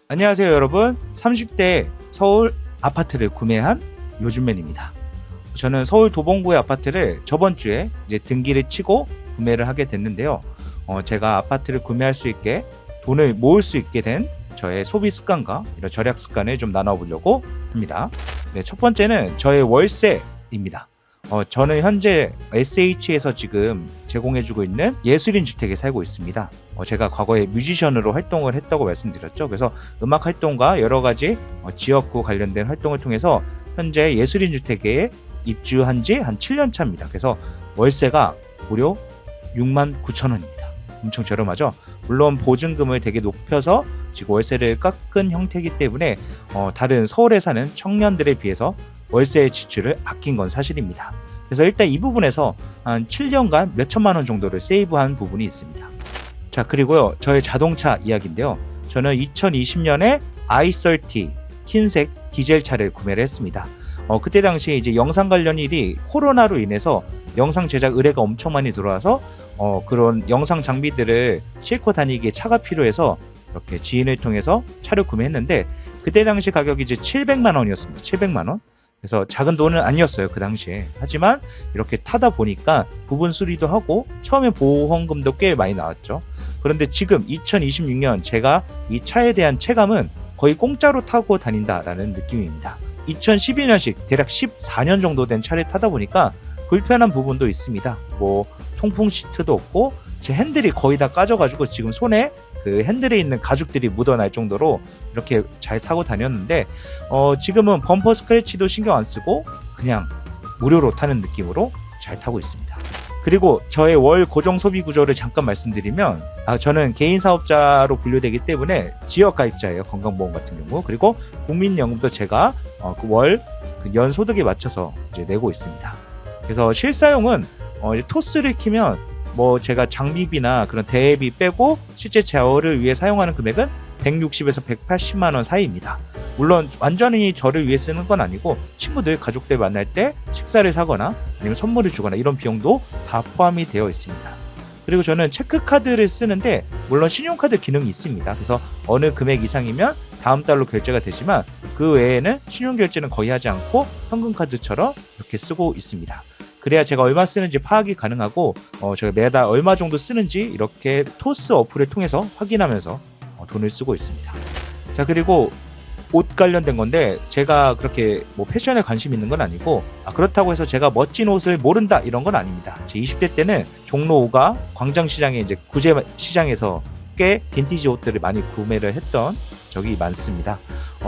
안녕하세요 여러분. 30대 서울 아파트를 구매한 요즘맨입니다. 저는 서울 도봉구의 아파트를 저번 주에 이제 등기를 치고 구매를 하게 됐는데요. 제가 아파트를 구매할 수 있게 돈을 모을 수 있게 된 저의 소비 습관과 이런 절약 습관을 좀 나눠보려고 합니다. 네, 첫 번째는 저의 월세입니다. 저는 현재 SH에서 지금 제공해주고 있는 예술인 주택에 살고 있습니다. 제가 과거에 뮤지션으로 활동을 했다고 말씀드렸죠. 그래서 음악 활동과 여러 가지 지역구 관련된 활동을 통해서 현재 예술인 주택에 입주한 지 한 7년 차입니다. 그래서 월세가 무려 69,000원입니다. 엄청 저렴하죠. 물론 보증금을 되게 높여서 지금 월세를 깎은 형태이기 때문에 다른 서울에 사는 청년들에 비해서 월세 지출을 아낀 건 사실입니다. 그래서 일단 이 부분에서 한 7년간 몇 천만 원 정도를 세이브한 부분이 있습니다. 자, 그리고요, 저의 자동차 이야기인데요. 저는 2020년에 i30 흰색 디젤 차를 구매를 했습니다. 그때 당시에 이제 영상 관련 일이 코로나로 인해서 영상 제작 의뢰가 엄청 많이 들어와서 그런 영상 장비들을 싣고 다니기에 차가 필요해서 이렇게 지인을 통해서 차를 구매했는데, 그때 당시 가격이 이제 700만 원이었습니다. 700만 원. 그래서 작은 돈은 아니었어요, 그 당시에. 하지만 이렇게 타다 보니까 부분 수리도 하고 처음에 보험금도 꽤 많이 나왔죠. 그런데 지금 2026년 제가 이 차에 대한 체감은 거의 공짜로 타고 다닌다라는 느낌입니다. 2012년식 대략 14년 정도 된 차를 타다 보니까 불편한 부분도 있습니다. 뭐 통풍 시트도 없고 제 핸들이 거의 다 까져가지고 지금 손에 그 핸들에 있는 가죽들이 묻어날 정도로 이렇게 잘 타고 다녔는데, 지금은 범퍼 스크래치도 신경 안 쓰고 그냥 무료로 타는 느낌으로 잘 타고 있습니다. 그리고 저의 월 고정 소비 구조를 잠깐 말씀드리면, 저는 개인 사업자로 분류되기 때문에 지역 가입자예요. 건강보험 같은 경우. 그리고 국민연금도 제가 월 연 소득에 맞춰서 이제 내고 있습니다. 그래서 실사용은 이제 토스를 키면 뭐 제가 장비비나 그런 대회비 빼고 실제 제어를 위해 사용하는 금액은 160에서 180만 원 사이입니다. 물론 완전히 저를 위해 쓰는 건 아니고 친구들, 가족들 만날 때 식사를 사거나 아니면 선물을 주거나 이런 비용도 다 포함이 되어 있습니다. 그리고 저는 체크카드를 쓰는데 물론 신용카드 기능이 있습니다. 그래서 어느 금액 이상이면 다음 달로 결제가 되지만 그 외에는 신용결제는 거의 하지 않고 현금카드처럼 이렇게 쓰고 있습니다. 그래야 제가 얼마 쓰는지 파악이 가능하고 제가 매달 얼마 정도 쓰는지 이렇게 토스 어플을 통해서 확인하면서 돈을 쓰고 있습니다. 자, 그리고 옷 관련된 건데 제가 그렇게 뭐 패션에 관심 있는 건 아니고 그렇다고 해서 제가 멋진 옷을 모른다 이런 건 아닙니다. 제 20대 때는 종로 5가 광장시장에 이제 구제시장에서 꽤 빈티지 옷들을 많이 구매를 했던 적이 많습니다.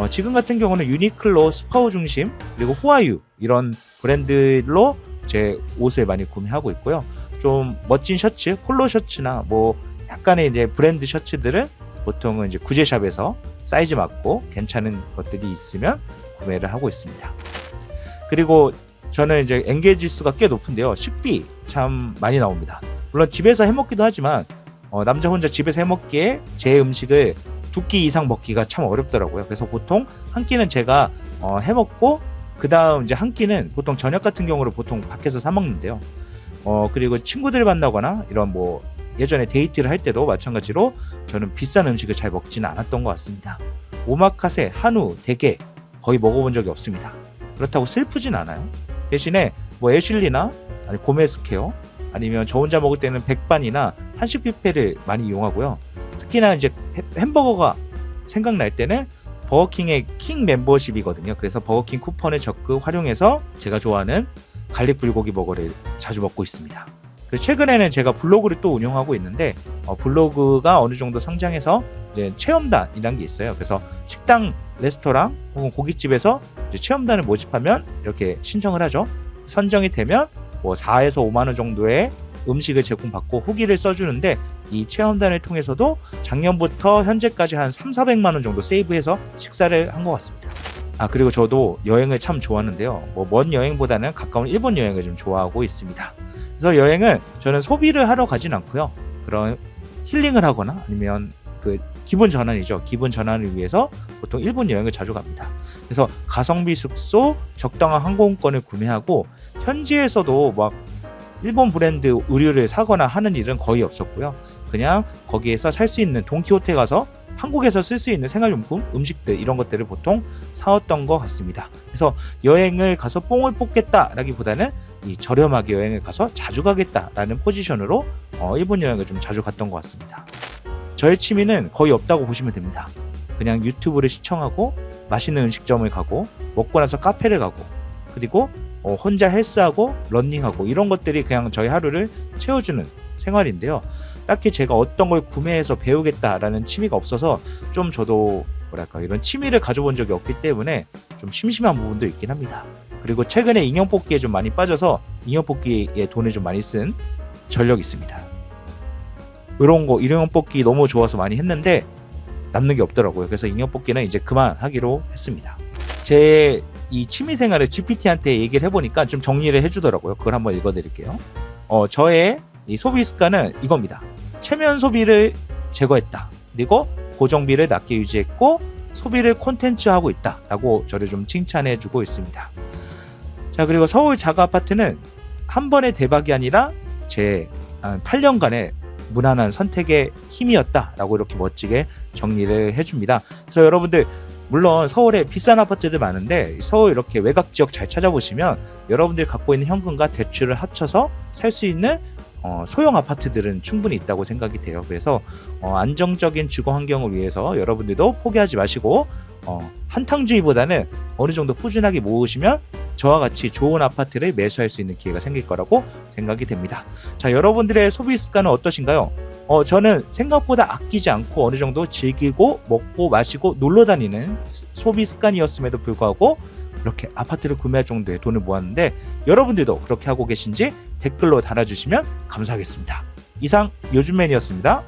지금 같은 경우는 유니클로, 스파오 중심, 그리고 후아유 이런 브랜드로 제 옷을 많이 구매하고 있고요. 좀 멋진 셔츠, 폴로 셔츠나 뭐 약간의 이제 브랜드 셔츠들은 보통은 이제 구제샵에서 사이즈 맞고 괜찮은 것들이 있으면 구매를 하고 있습니다. 그리고 저는 이제 엔게지 수가 꽤 높은데요. 식비 참 많이 나옵니다. 물론 집에서 해먹기도 하지만 남자 혼자 집에서 해먹기에 제 음식을 2끼 이상 먹기가 참 어렵더라고요. 그래서 보통 한 끼는 제가 해먹고 그 다음 이제 한 끼는 보통 저녁 같은 경우를 보통 밖에서 사 먹는데요. 그리고 친구들 만나거나 이런 뭐 예전에 데이트를 할 때도 마찬가지로 저는 비싼 음식을 잘 먹지는 않았던 것 같습니다. 오마카세, 한우, 대게 거의 먹어본 적이 없습니다. 그렇다고 슬프진 않아요. 대신에 뭐 애슐리나 아니 고메스케어 아니면 저 혼자 먹을 때는 백반이나 한식 뷔페를 많이 이용하고요. 특히나 이제 햄버거가 생각날 때는 버거킹의 킹 멤버십이거든요. 그래서 버거킹 쿠폰을 적극 활용해서 제가 좋아하는 갈릭 불고기 버거를 자주 먹고 있습니다. 그래서 최근에는 제가 블로그를 또 운영하고 있는데 블로그가 어느 정도 성장해서 이제 체험단이라는 게 있어요. 그래서 식당, 레스토랑 혹은 고깃집에서 이제 체험단을 모집하면 이렇게 신청을 하죠. 선정이 되면 뭐 4에서 5만 원 정도의 음식을 제공받고 후기를 써주는데, 이 체험단을 통해서도 작년부터 현재까지 한 3,400만 원 정도 세이브해서 식사를 한 것 같습니다. 그리고 저도 여행을 참 좋아하는데요. 뭐 먼 여행보다는 가까운 일본 여행을 좀 좋아하고 있습니다. 그래서 여행은 저는 소비를 하러 가진 않고요. 그런 힐링을 하거나 아니면 그 기분 전환이죠. 기분 전환을 위해서 보통 일본 여행을 자주 갑니다. 그래서 가성비 숙소, 적당한 항공권을 구매하고 현지에서도 막 일본 브랜드 의류를 사거나 하는 일은 거의 없었고요. 그냥 거기에서 살 수 있는 돈키호테 가서 한국에서 쓸 수 있는 생활용품, 음식들 이런 것들을 보통 사왔던 것 같습니다. 그래서 여행을 가서 뽕을 뽑겠다라기보다는 이 저렴하게 여행을 가서 자주 가겠다라는 포지션으로 일본 여행을 좀 자주 갔던 것 같습니다. 저의 취미는 거의 없다고 보시면 됩니다. 그냥 유튜브를 시청하고 맛있는 음식점을 가고 먹고 나서 카페를 가고 그리고 혼자 헬스하고 러닝하고 이런 것들이 그냥 저희 하루를 채워주는 생활인데요. 딱히 제가 어떤 걸 구매해서 배우겠다라는 취미가 없어서 좀 저도 뭐랄까 이런 취미를 가져본 적이 없기 때문에 좀 심심한 부분도 있긴 합니다. 그리고 최근에 인형 뽑기에 좀 많이 빠져서 인형 뽑기에 돈을 좀 많이 쓴 전력이 있습니다. 이런 거 인형 뽑기 너무 좋아서 많이 했는데 남는 게 없더라고요. 그래서 인형 뽑기는 이제 그만하기로 했습니다. 제 이 취미 생활을 GPT한테 얘기를 해보니까 좀 정리를 해주더라고요. 그걸 한번 읽어드릴게요. 저의 이 소비 습관은 이겁니다. 체면 소비를 제거했다. 그리고 고정비를 낮게 유지했고 소비를 콘텐츠화하고 있다 라고 저를 좀 칭찬해주고 있습니다. 자, 그리고 서울 자가 아파트는 한 번의 대박이 아니라 제 8년간의 무난한 선택의 힘이었다 라고 이렇게 멋지게 정리를 해줍니다. 그래서 여러분들 물론 서울에 비싼 아파트들 많은데 서울 이렇게 외곽 지역 잘 찾아보시면 여러분들이 갖고 있는 현금과 대출을 합쳐서 살 수 있는 소형 아파트들은 충분히 있다고 생각이 돼요. 그래서 안정적인 주거 환경을 위해서 여러분들도 포기하지 마시고 한탕주의보다는 어느 정도 꾸준하게 모으시면 저와 같이 좋은 아파트를 매수할 수 있는 기회가 생길 거라고 생각이 됩니다. 자, 여러분들의 소비 습관은 어떠신가요? 저는 생각보다 아끼지 않고 어느 정도 즐기고 먹고 마시고 놀러 다니는 소비 습관이었음에도 불구하고 이렇게 아파트를 구매할 정도의 돈을 모았는데 여러분들도 그렇게 하고 계신지 댓글로 달아주시면 감사하겠습니다. 이상 요즘맨이었습니다.